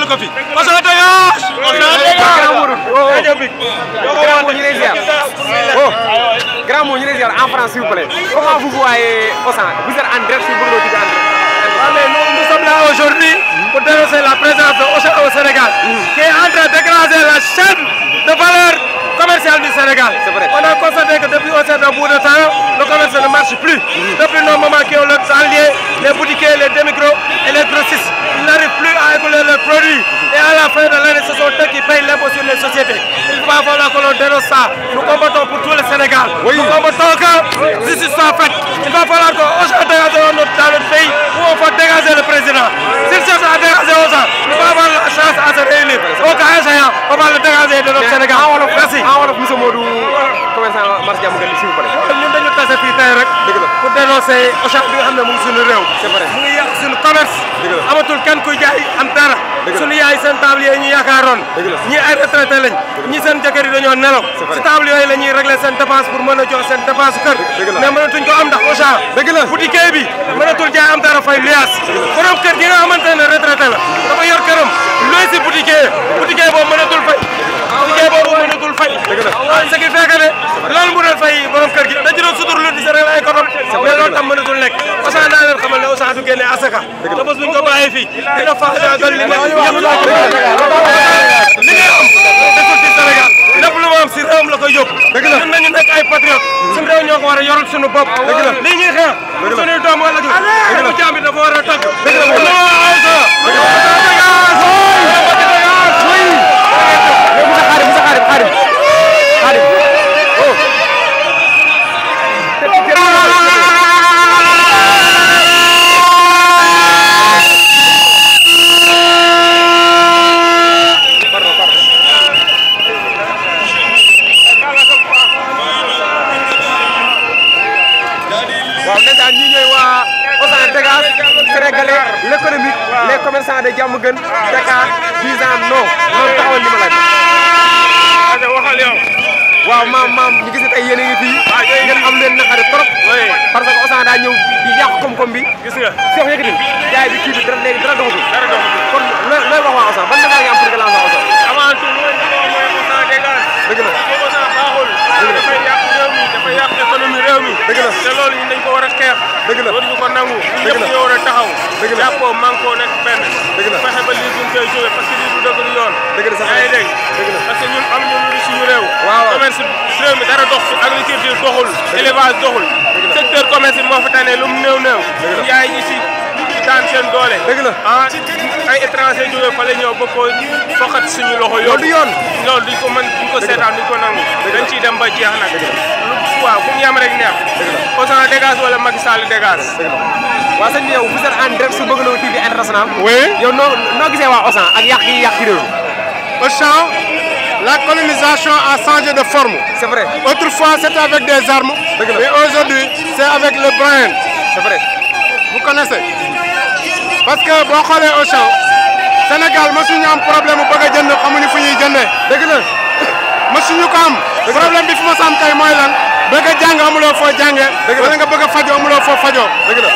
ko fi. Auchan dégage. Grand mot, en France, s'il vous plaît. Comment vous voyez Auchan? Vous êtes en direct sur Bourg TV. Nous sommes là aujourd'hui pour dénoncer la présence d'Auchan au Sénégal, qui est en train d'écraser la chaîne de valeur commerciale du Sénégal. On a constaté que depuis un certain bout de temps, le commerce ne marche plus. Depuis nos moments qui ont leurs alliés, les boutiquiers, les démicros et les grossistes, ils n'arrivent plus à écouler leurs produits. Et à la fin de l'année, ce sont eux qui payent l'impôt sur les sociétés. Il va falloir que l'on dénonce ça. Nous combattons pour tout le Sénégal. Nous combattons que justice soit faite. Il va falloir qu'Auchan dégage dans notre pays où on va dégager le président. S'il cherche à dégager Auchan, nous va avoir la chance à se réunir. Au cas échéant, on va le dégager de notre Sénégal. Merci. Monsieur Modou, commerçant Mars Diamaguène, s'il vous plaît. Ñun dañu tase fii tey rek pour dénoncer Auchan bi nga xam ne mu ngi suñu réew. C'est vrai. mu ngi yàq suñu commerce. amatul kenn kuy jaay am dara. suñu yaay seen table yi ñu yaakaaroon. ñii ay retraité lañ. ñii seen jëkkër yi dañoo nelaw. si table yooyu la ñuy régler seen dépense pour mën a jox seen dépense kër. mais mënatuñ ko am ndax Auchan. boutique bi mënatul jaay am dara fay luyaas. borom kër gi nga xamante ne retraité la dafa yor këram luy si boutique boobu mënatul fay. boutique boobu mënatul fay. ce qui fait que ne loolu mu doon fay borom kër gi da ci doon suturlu di sa réew ay kotom mais loolu tam mënatul nekk Auchan daa leen xamal ne Auchan du génne asaka te bés buñ ko bàyyee fii dina faagaagal li nekk li ngay am deful ci Sénégal lépp lu ma am si réewam la koy yóbbu ñun nañu nekk ay patriote suñu réew ñoo ko war a yoral suñu bopp lii ñuy xeex suñuy doom wala ju bu jaam bi dafa war a tàgg l'économique, les commerçants de Diamaguène, Dakar, disant non. Non, taxawal li ma laaj. waxal yow. waaw maam ñu gis ne tey yéen a ngi fii. ngeen am leen naqari trop. parce que Auchan daa ñëw di yàq koom-koom bi. gis nga. Cheikh yëkkatil jaay bi kii bi dara léegi dara doxatul. kon looy wax waa Auchan ban naqar nga am pour que lancer Auchan. avant tout mooy Auchan dégage. dëgg la Auchan baaxul. dafay yàq réew mi dafay yàq économie réew mi. dëgg la te loolu ñun dañ ko war a xeex. dëgg la waruñu ko nangu. dëgg la ñëpp ñoo war a taxaw. dëgg la jàppoo manko nekk benn. dëgg la fexe ba lii duñ koy jóge parce que lii du dëgg du yoon. dëgg la sax yaa ngi dégg. dëgg la parce que ñun am ñu lu suñu réew. waaw commerce réew mi dara dox agriculture doxul. élevage doxul. secteur commerce bi moo fa tane lu mu néew néew. yaay ñi si daan seen doole. dëgg la ay étranger jóge fa la ñëw ba ko foqat suñu loxo yoon. loolu du yoon. loolu duñ ko mën duñ ko seetaan duñ ko nangu. dañ ciy dem ba jeex nag. waaw fu mu yam rek neex. Auchan dégage wala Macky Sall dégage. waa sëñ bi yow vous êtes en direct sur Bourg TV international. Oui. yow noo gisee waa Auchan ak yàq yi yàq ci réew mi. Auchan, la colonisation a changé de forme. C'est vrai. Autrefois, c'était avec des armes, mais aujourd'hui, c'est avec le brain. C'est vrai. Vous connaissez? Parce que boo xoolee Auchan, Sénégal mësuñu am problème bu bëgg a jënd xamuñu fu ñuy jëndee. dëgg la. mësuñu ko am. problème bi fi ma sam kay mooy lan bëgg a jàng amuloo foo jàngee. wala nga bëgg a fajoo amuloo foo fajoo. dëgg la.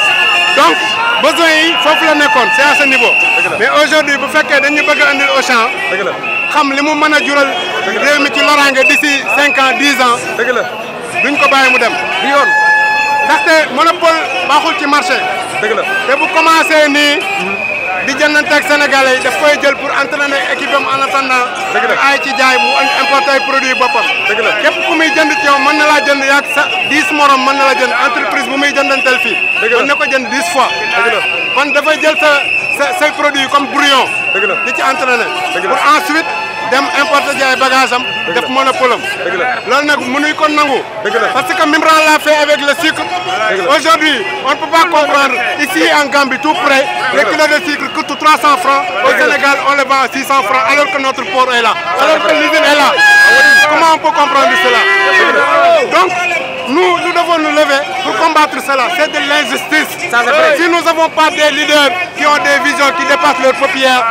donc besoin yi foofu la nekkoon c'est à ce niveau. mais aujourd'hui bu fekkee dañu bëgg a andil Auchan. dëgg la. xam li mu mën a jural réew mi ci loraange d'ici 5 ans 10 ans. dëgg la. duñ ko bàyyi mu dem. du yoon. ndaxte monopole baaxul ci marché. dëgg la. te bu commencé nii di jëndanteeg Sénégalais yi daf koy jël pour entraîner équipe am en attendant. dëgg la ay ci jaay mu importer ay produits boppam. dëgg la. képp ku muy jënd ci yow mën na laa jënd yaag sa 10 morom mën na la jënd entreprise bu muy jëndanteel fii. dëgg la mën na ko jënd 10 fois. dëgg la. kon dafay jël say produits comme brouillon. dëgg la. di ci entraîner. dëgg la. pour ensuite dem importer ji ay bagages am. def monopole am. dëgg la. loolu nag mënuñ ko nangu. dëgg la. parce que Mimran l'a fait avec le sucre. Aujourd'hui, on ne peut pas comprendre. Ici en Gambie, tout près, les kilos de sucre coûtent 300 francs. Au Sénégal, on le vend à 600 francs alors que notre port est là. Alors que l'usine est là. Comment on peut comprendre cela? Donc, nous devons nous lever pour combattre cela. C'est de l'injustice. Si nous n'avons pas des leaders qui ont des visions qui dépassent leur paupières,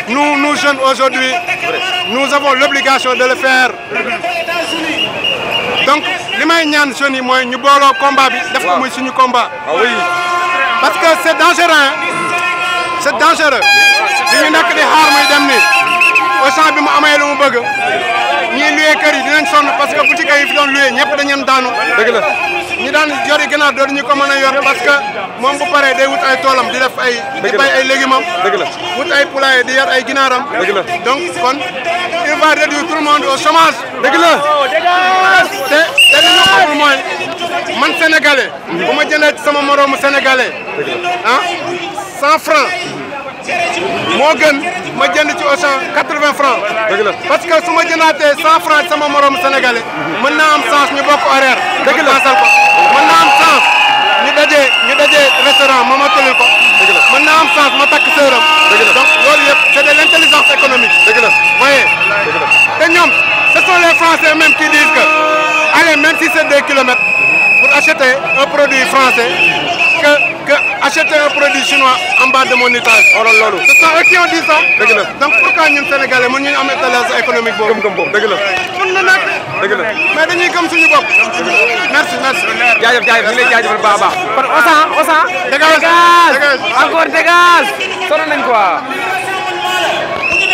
nous jeunes aujourd'hui, nous avons l'obligation de le faire. Donc, li may ñaan jeunes yi mooy ñu booloo combat bi def ko muy suñu combat. ah oui. parce que c'est dangereux. c'est dangereux li ñu nekk di xaar muy dem nii Auchan bi mu amee lu mu bëgg ñii loué kër yi dinañ sonn parce que boutique yi fi doon loué ñëpp dañu daanu. dëgg la ñi daan yori ginaar dootuñu ko mën a yor parce que moom bu paree day wut ay toolam di def ay. di bay ay légumes am. dëgg la wut ay poulailler di yor ay ginaaram. dëgg la donc kon il va réduire tout le monde au chômage. dëgg la te li ñu xamul mooy man sénégalais. bu ma jëndee ci sama moroomu sénégalais. ah 100 francs. moo gën ma jënd ci Auchan 80 francs. dëgg la parce que su ma jëndaatee 100 francs sama morom sénégalais. mën naa am chance ñu bokk horaire. dëgg la ko mën naa am chance ñu daje restaurant ma mottali ko. dëgg la mën naa am chance ma takk sëram. dëgg la donc loolu yëpp c'est de l'intelligence économique. dëgg la voyez. dëgg la te ñoom ce sont les Français même qui disent que allez même si c'est 2 kilomètres pour acheter un produit français que acheter un produit chinois en bas de mon étage. Ce sont eux qui ont dit ça. Donc pourquoi ñun Sénégalais mën ñu am étalage économique boobu. gëm-gëm boobu dëgg la. mën na nag. dëgg la mais dañuy gëm suñu bopp. merci merci. jaajëf jaajëf ñu ngi lay jaajëfal bu baax a baax. kon Auchan dégage encore dégage. sonn nañ quoi.